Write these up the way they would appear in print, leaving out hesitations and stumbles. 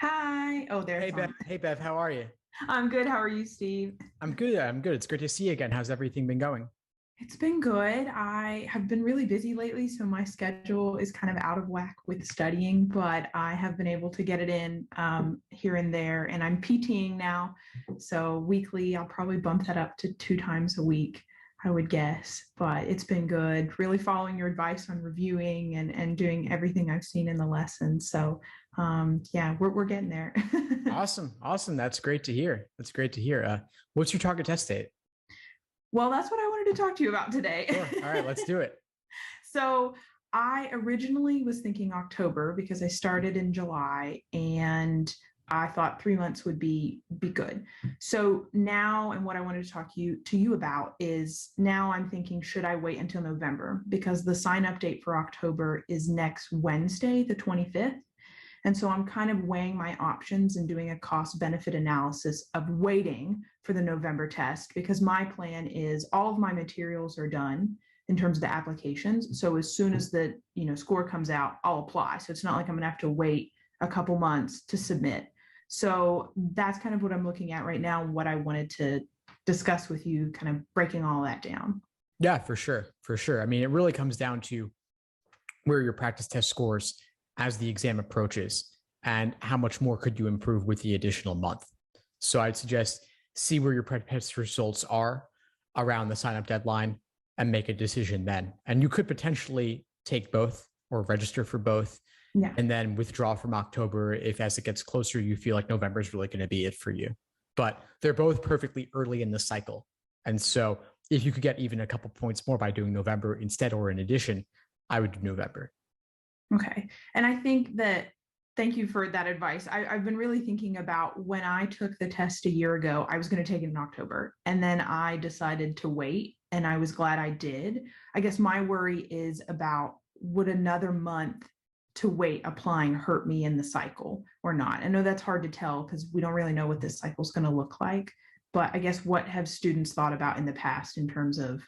Hi. Oh, there Hey it's Bev, on. hey Bev, how are you? I'm good. How are you, Steve? I'm good. I'm good. It's good to see you again. How's everything been going? It's been good. I have been really busy lately, so my schedule is kind of out of whack with studying, but I have been able to get it in here and there. And I'm PTing now. So weekly, I'll probably bump that up to 2 times a week, I would guess. But it's been good, really following your advice on reviewing and doing everything I've seen in the lesson. So yeah, we're getting there. Awesome. Awesome. That's great to hear. That's great to hear. What's your target test date? Well, that's what I wanted to talk to you about today. Sure. All right, let's do it. So I originally was thinking October because I started in July and I thought 3 months would be good. So now, and what I wanted to talk to you about is now I'm thinking, should I wait until November? Because the sign up date for October is next Wednesday, the 25th. And so I'm kind of weighing my options and doing a cost benefit analysis of waiting for the November test because my plan is all of my materials are done in terms of the applications. So as soon as the score comes out, I'll apply. So it's not like I'm gonna have to wait a couple months to submit. So that's kind of what I'm looking at right now, what I wanted to discuss with you, kind of breaking all that down. Yeah, for sure. For sure. I mean, it really comes down to where your practice test scores as the exam approaches and how much more could you improve with the additional month. So I'd suggest see where your practice test results are around the sign up deadline and make a decision then. And you could potentially take both or register for both Yeah. and then withdraw from October if as it gets closer, you feel like November is really going to be it for you. But they're both perfectly early in the cycle. And so if you could get even a couple points more by doing November instead or in addition, I would do November. Okay. And I think that thank you for that advice. I've been really thinking about when I took the test a year ago, I was going to take it in October. And then I decided to wait, and I was glad I did. I guess my worry is about would another month to wait applying hurt me in the cycle or not? I know that's hard to tell because we don't really know what this cycle is going to look like. But I guess what have students thought about in the past in terms of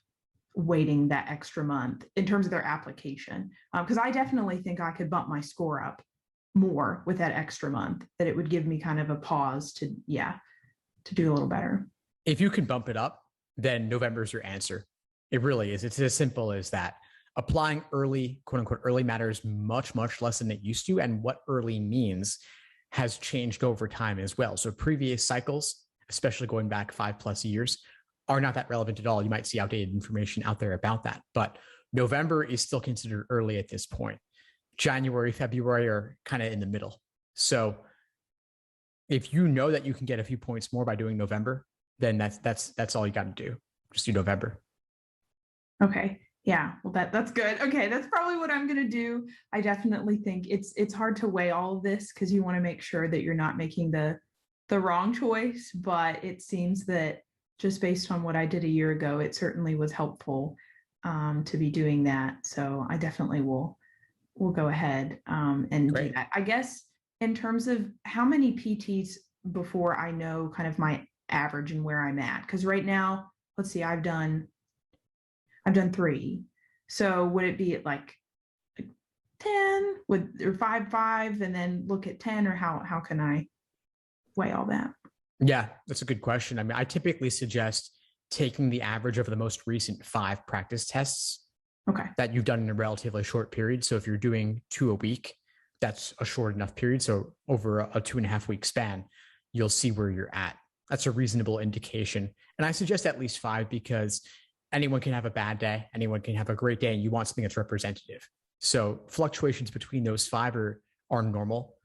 waiting that extra month in terms of their application? Because I definitely think I could bump my score up more with that extra month, that it would give me kind of a pause to, yeah, to do a little better. If you can bump it up, then November is your answer. It really is. It's as simple as that. Applying early, quote unquote, early matters much, much less than it used to. And what early means has changed over time as well. So previous cycles, especially going back 5+ years, are not that relevant at all. You might see outdated information out there about that. But November is still considered early at this point. January, February are kind of in the middle. So if you know that you can get a few points more by doing November, then that's all you got to do. Just do November. Okay. Yeah. Well, that's good. Okay. That's probably what I'm going to do. I definitely think it's hard to weigh all of this because you want to make sure that you're not making the wrong choice, but it seems that just based on what I did a year ago, it certainly was helpful to be doing that. So I definitely will go ahead and do Great. that. I guess in terms of how many PTs before I know kind of my average and where I'm at, because right now, let's see, I've done 3. So would it be at like 10 with or 5, and then look at 10, or how can I weigh all that? Yeah, that's a good question. I mean, I typically suggest taking the average of the most recent 5 practice tests Okay. that you've done in a relatively short period. So if you're doing 2 a week, that's a short enough period. So over a 2.5 week span, you'll see where you're at. That's a reasonable indication. And I suggest at least 5 because anyone can have a bad day, anyone can have a great day, and you want something that's representative. So fluctuations between those 5 are normal.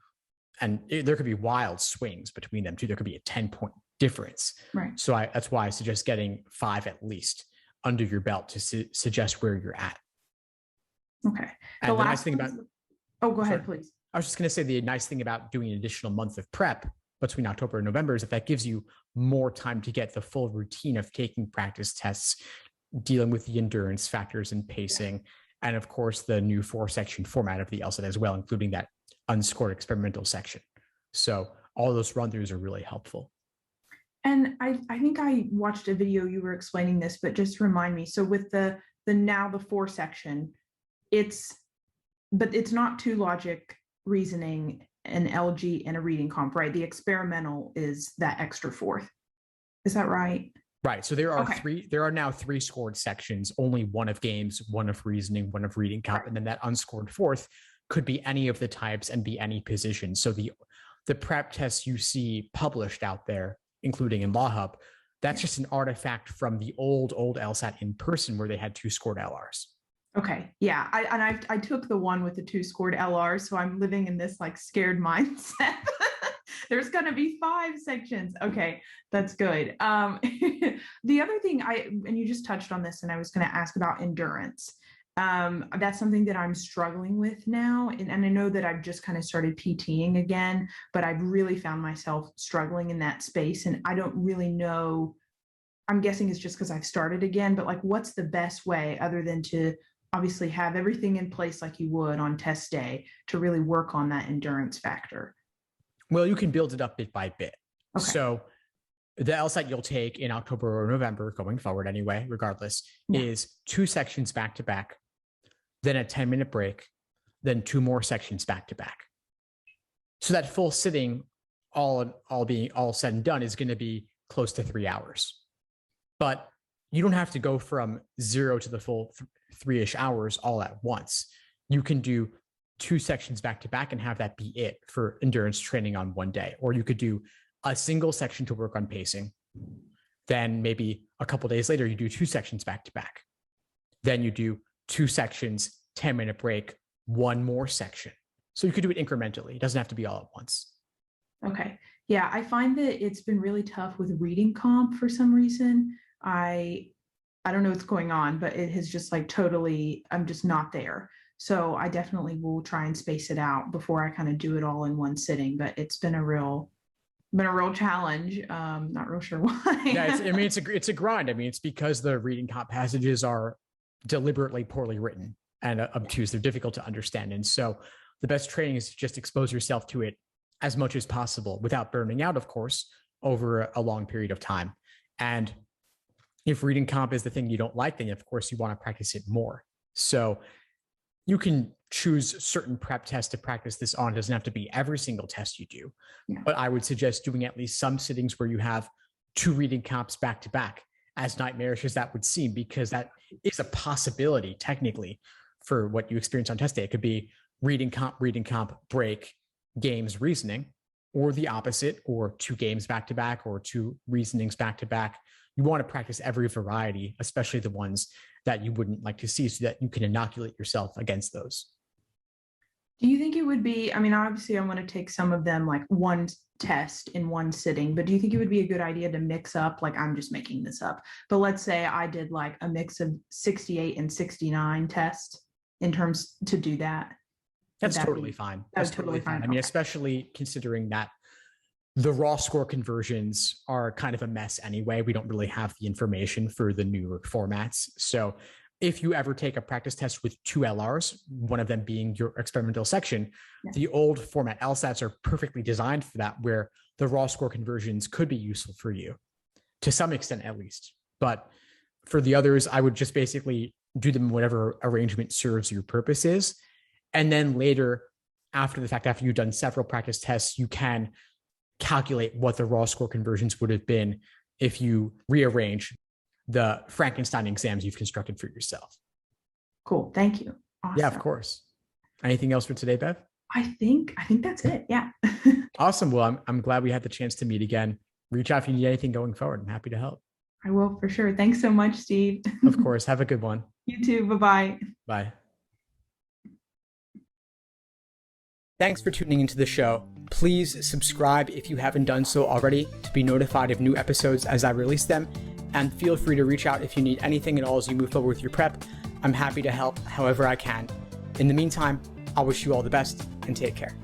And there could be wild swings between them too. There could be a 10-point difference. Right. So that's why I suggest getting 5 at least under your belt to suggest where you're at. Okay. And the nice thing about, oh, go ahead, sorry. please. I was just going to say the nice thing about doing an additional month of prep between October and November is that gives you more time to get the full routine of taking practice tests, dealing with the endurance factors and pacing, and of course the new 4-section format of the LSAT as well, including that unscored experimental section. So all those run-throughs are really helpful. And I think I watched a video you were explaining this, but just remind me. So with the 4 section, but it's not 2 logic reasoning an LG, and a reading comp, right? The experimental is that extra fourth. Is that right? Right. So there are now 3 scored sections, only one of games, one of reasoning, one of reading comp, and then that unscored fourth could be any of the types and be any position. So the prep tests you see published out there, including in Law Hub, that's just an artifact from the old LSAT in person where they had 2 scored LRs. Okay. Yeah. I took the one with the 2 scored LRs. So I'm living in this like scared mindset. There's going to be 5 sections. Okay. That's good. The other thing and you just touched on this, and I was going to ask about endurance. That's something that I'm struggling with now. And I know that I've just kind of started PTing again, but I've really found myself struggling in that space. And I don't really know, I'm guessing it's just because I've started again, but like, what's the best way other than to obviously have everything in place like you would on test day to really work on that endurance factor? Well, you can build it up bit by bit. Okay. So the LSAT you'll take in October or November going forward anyway, regardless, is 2 sections back to back, then a 10-minute break, then 2 more sections back to back. So that full sitting, all said and done, is going to be close to 3 hours. But you don't have to go from 0 to the full 3-ish hours all at once. You can do 2 sections back to back and have that be it for endurance training on one day. Or you could do a single section to work on pacing. Then maybe a couple days later, you do 2 sections back to back. Then you do 2 sections, 10-minute break, 1 more section. So you could do it incrementally. It doesn't have to be all at once. Okay. Yeah. I find that it's been really tough with reading comp for some reason. I don't know what's going on, but it has just like totally, I'm just not there. So I definitely will try and space it out before I kind of do it all in one sitting, but it's been a real challenge. Not real sure why. Yeah, it's a grind. I mean, it's because the reading comp passages are deliberately poorly written and obtuse. They're difficult to understand. And so the best training is to just expose yourself to it as much as possible without burning out, of course, over a long period of time. And if reading comp is the thing you don't like, then of course you want to practice it more. So you can choose certain prep tests to practice this on. It doesn't have to be every single test you do, but I would suggest doing at least some sittings where you have 2 reading comps back to back, as nightmarish as that would seem, because that is a possibility technically for what you experience on test day. It could be reading comp, break, games, reasoning, or the opposite, or 2 games back to back, or 2 reasonings back to back. You want to practice every variety, especially the ones that you wouldn't like to see, so that you can inoculate yourself against those. Do you think it would be, I mean, obviously I'm going to take some of them like one test in one sitting, but do you think it would be a good idea to mix up, like I'm just making this up, but let's say I did like a mix of 68 and 69 tests in terms to do that? That's totally fine. That's totally fine. I mean, especially considering that the raw score conversions are kind of a mess anyway. We don't really have the information for the newer formats. So if you ever take a practice test with 2 LRs, one of them being your experimental section, the old format LSATs are perfectly designed for that, where the raw score conversions could be useful for you to some extent, at least. But for the others, I would just basically do them in whatever arrangement serves your purposes. And then later, after the fact, after you've done several practice tests, you can calculate what the raw score conversions would have been if you rearrange the Frankenstein exams you've constructed for yourself. Cool. Thank you. Awesome. Yeah, of course. Anything else for today, Bev? I think that's it. Yeah. Awesome. Well, I'm glad we had the chance to meet again. Reach out if you need anything going forward. I'm happy to help. I will, for sure. Thanks so much, Steve. Of course. Have a good one. You too. Bye-bye. Bye. Thanks for tuning into the show. Please subscribe if you haven't done so already to be notified of new episodes as I release them. And feel free to reach out if you need anything at all as you move forward with your prep. I'm happy to help however I can. In the meantime, I'll wish you all the best and take care.